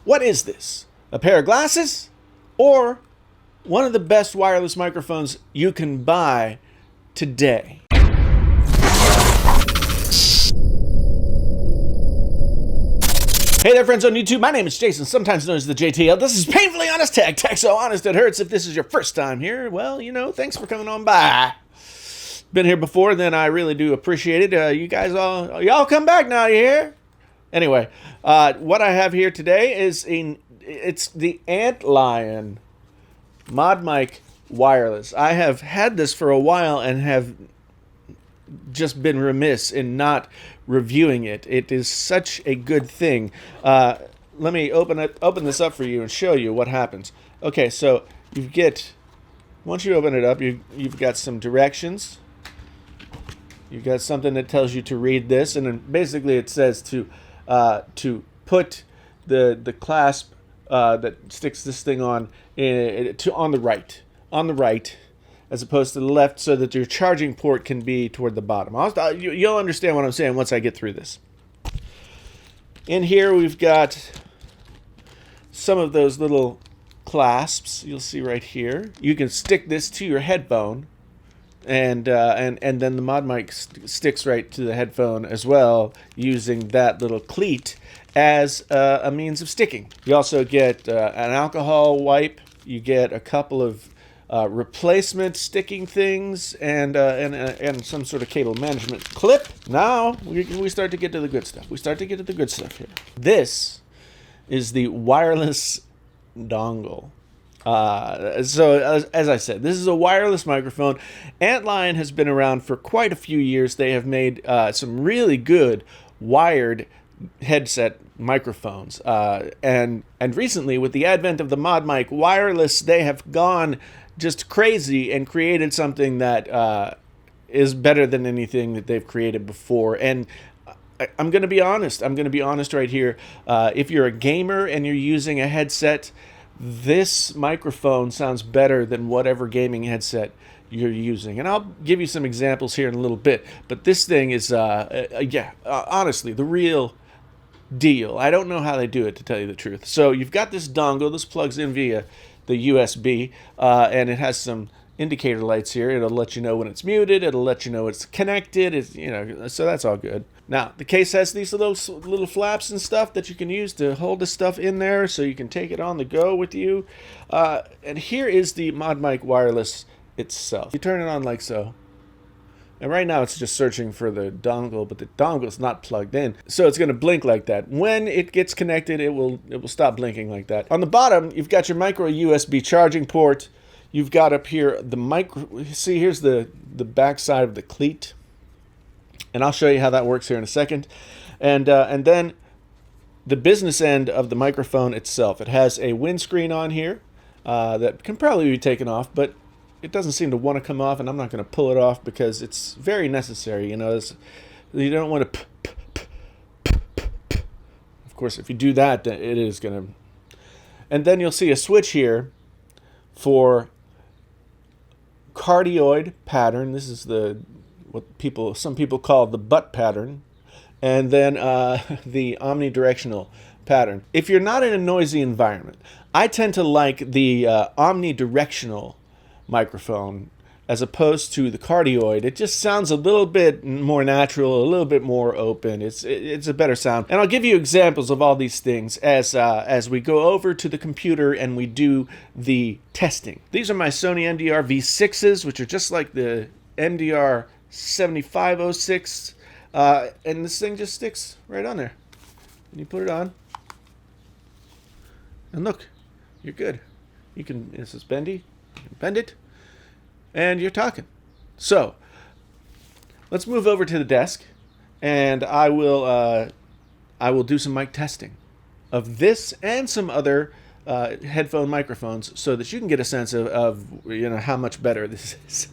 What is this? A pair of glasses? Or one of the best wireless microphones you can buy today? Hey there, friends on YouTube. My name is Jason, sometimes known as the JTL. This is Painfully Honest Tech. Tech so honest it hurts. If this is your first time here, well, thanks for coming on by. Been here before, then I really do appreciate it. You guys y'all come back now, you hear? Anyway, what I have here today is it's the Antlion ModMic wireless. I have had this for a while and have just been remiss in not reviewing it. It is such a good thing. Let me open this up for you and show you what happens. Okay, so once you open it up, you've got some directions. You've got something that tells you to read this, and then basically it says to put the clasp that sticks this thing on the right, as opposed to the left, so that your charging port can be toward the bottom. You'll understand what I'm saying once I get through this. In here we've got some of those little clasps. You'll see right here. You can stick this to your headphone, and then the ModMic sticks right to the headphone as well, using that little cleat as a means of sticking. You also get an alcohol wipe. You get a couple of replacement sticking things and some sort of cable management clip. Now we start to get to the good stuff. Here. This is the wireless dongle. So as I said, this is a wireless microphone. Antlion has been around for quite a few years. They have made some really good wired headset microphones, and recently, with the advent of the ModMic wireless, they have gone just crazy and created something that is better than anything that they've created before. And I'm going to be honest. Right here. If you're a gamer and you're using a headset, this microphone sounds better than whatever gaming headset you're using. And I'll give you some examples here in a little bit. But this thing is, honestly, the real deal. I don't know how they do it, to tell you the truth. So you've got this dongle. This plugs in via the USB, and it has some indicator lights here. It'll let you know when it's muted. It'll let you know it's connected. So that's all good. Now, the case has these little flaps and stuff that you can use to hold the stuff in there, so you can take it on the go with you. And here is the ModMic wireless itself. You turn it on like so. And right now it's just searching for the dongle, but the dongle is not plugged in. So it's going to blink like that. When it gets connected, it will stop blinking like that. On the bottom, you've got your micro USB charging port. You've got up here the micro. See, here's the back side of the cleat. And I'll show you how that works here in a second. And then the business end of the microphone itself. It has a windscreen on here that can probably be taken off, but it doesn't seem to want to come off, and I'm not going to pull it off because it's very necessary. You don't want to. Of course, if you do that, then it is going to. And then you'll see a switch here for cardioid pattern. This is what some people call the butt pattern, and then the omnidirectional pattern. If you're not in a noisy environment, I tend to like the omnidirectional microphone as opposed to the cardioid. It just sounds a little bit more natural, a little bit more open. It's a better sound. And I'll give you examples of all these things as we go over to the computer and we do the testing. These are my Sony MDR V6s, which are just like the MDR 7506, and this thing just sticks right on there. And you put it on, and look, you're good. This is bendy. Bend it, and you're talking. So let's move over to the desk, and I will do some mic testing of this and some other headphone microphones, so that you can get a sense of how much better this is.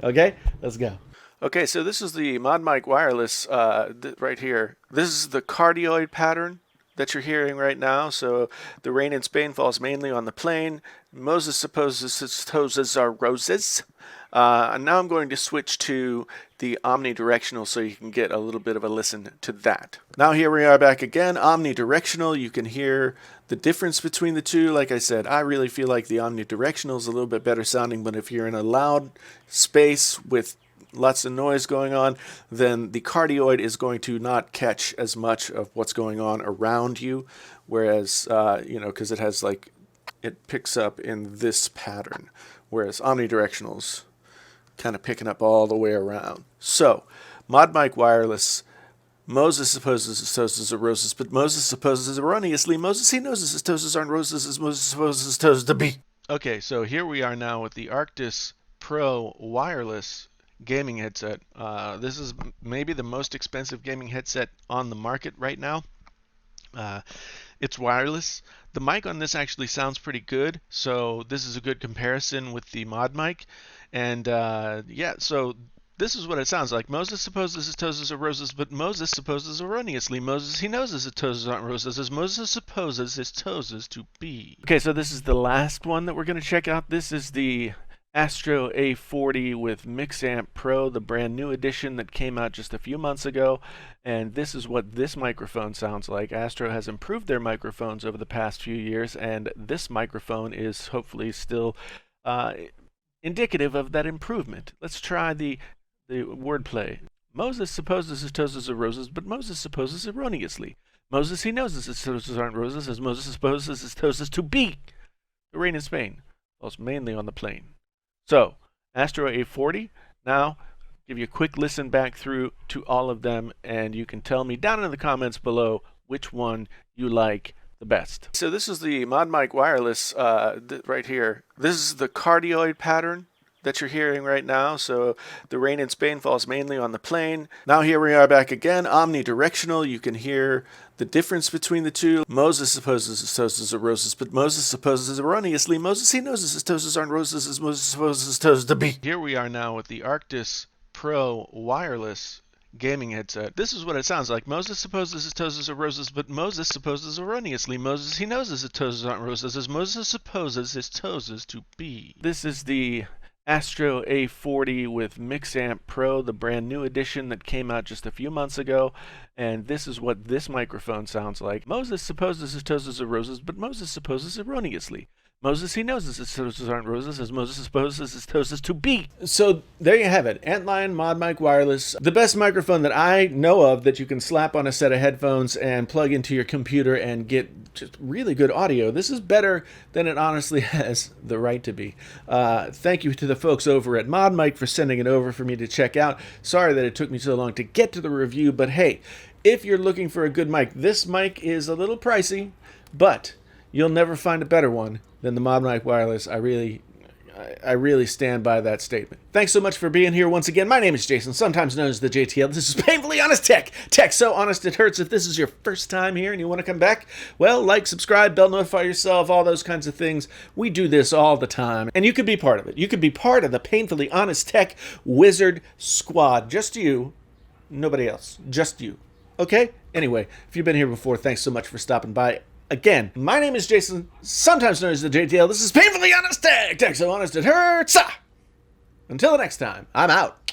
Okay, let's go. Okay, so this is the ModMic wireless right here. This is the cardioid pattern. that you're hearing right now. So the rain in Spain falls mainly on the plain. Moses supposes his toes are roses. And now I'm going to switch to the omnidirectional so you can get a little bit of a listen to that. Now here we are back again, omnidirectional. You can hear the difference between the two. Like I said, I really feel like the omnidirectional is a little bit better sounding, but if you're in a loud space with lots of noise going on, then the cardioid is going to not catch as much of what's going on around you, whereas, because it has it picks up in this pattern, whereas omnidirectionals kind of picking up all the way around. So, ModMic wireless. Moses supposes his toes are roses, but Moses supposes erroneously. Moses, he knows his toes aren't roses, as Moses supposes his toes to be. Okay, so here we are now with the Arctis Pro wireless gaming headset. This is maybe the most expensive gaming headset on the market right now. It's wireless. The mic on this actually sounds pretty good, so this is a good comparison with the ModMic. And so this is what it sounds like. Moses supposes his toes are roses, but Moses supposes erroneously. Moses, he knows his toes aren't roses, as Moses supposes his toes to be. Okay, so this is the last one that we're going to check out. This is the Astro A40 with MixAmp Pro, the brand new edition that came out just a few months ago. And this is what this microphone sounds like. Astro has improved their microphones over the past few years, and this microphone is hopefully still indicative of that improvement. Let's try the wordplay. Moses supposes his toes are roses, but Moses supposes erroneously. Moses, he knows his toes aren't roses, as Moses supposes his toes to be. The rain in Spain falls mainly on the plain. So, Astro A40. Now, give you a quick listen back through to all of them, and you can tell me down in the comments below which one you like the best. So this is the ModMic wireless right here. This is the cardioid pattern that you're hearing right now. So the rain in Spain falls mainly on the plain. Now here we are back again, omnidirectional. You can hear the difference between the two. Moses supposes his toes are roses, but Moses supposes erroneously. Moses, he knows his toes aren't roses, as Moses supposes his toes to be. Here we are now with the Arctis Pro wireless gaming headset. This is what it sounds like. Moses supposes his toes are roses, but Moses supposes erroneously. Moses, he knows his toes aren't roses, as Moses supposes his toes to be. This is the Astro A40 with MixAmp Pro, the brand new edition that came out just a few months ago, and this is what this microphone sounds like. Moses supposes his toes are roses, but Moses supposes erroneously. Moses, he knows his toes aren't roses, as Moses supposes his toes to be. So there you have it. Antlion ModMic wireless, the best microphone that I know of that you can slap on a set of headphones and plug into your computer and get just really good audio. This is better than it honestly has the right to be. Thank you to the folks over at ModMic for sending it over for me to check out. Sorry that it took me so long to get to the review, but hey, if you're looking for a good mic, this mic is a little pricey, but you'll never find a better one than the ModMic wireless. I really stand by that statement. Thanks so much for being here once again. My name is Jason, sometimes known as the JTL. This is Painfully Honest Tech. Tech so honest it hurts. If this is your first time here and you want to come back, well, like, subscribe, bell notify yourself, all those kinds of things. We do this all the time, and you could be part of it. You could be part of the Painfully Honest Tech Wizard Squad. Just you, nobody else. Just you. Okay? Anyway, if you've been here before, thanks so much for stopping by. Again, my name is Jason, sometimes known as the JTL. This is Painfully Honest Tech. Tech so honest it hurts. Until the next time, I'm out.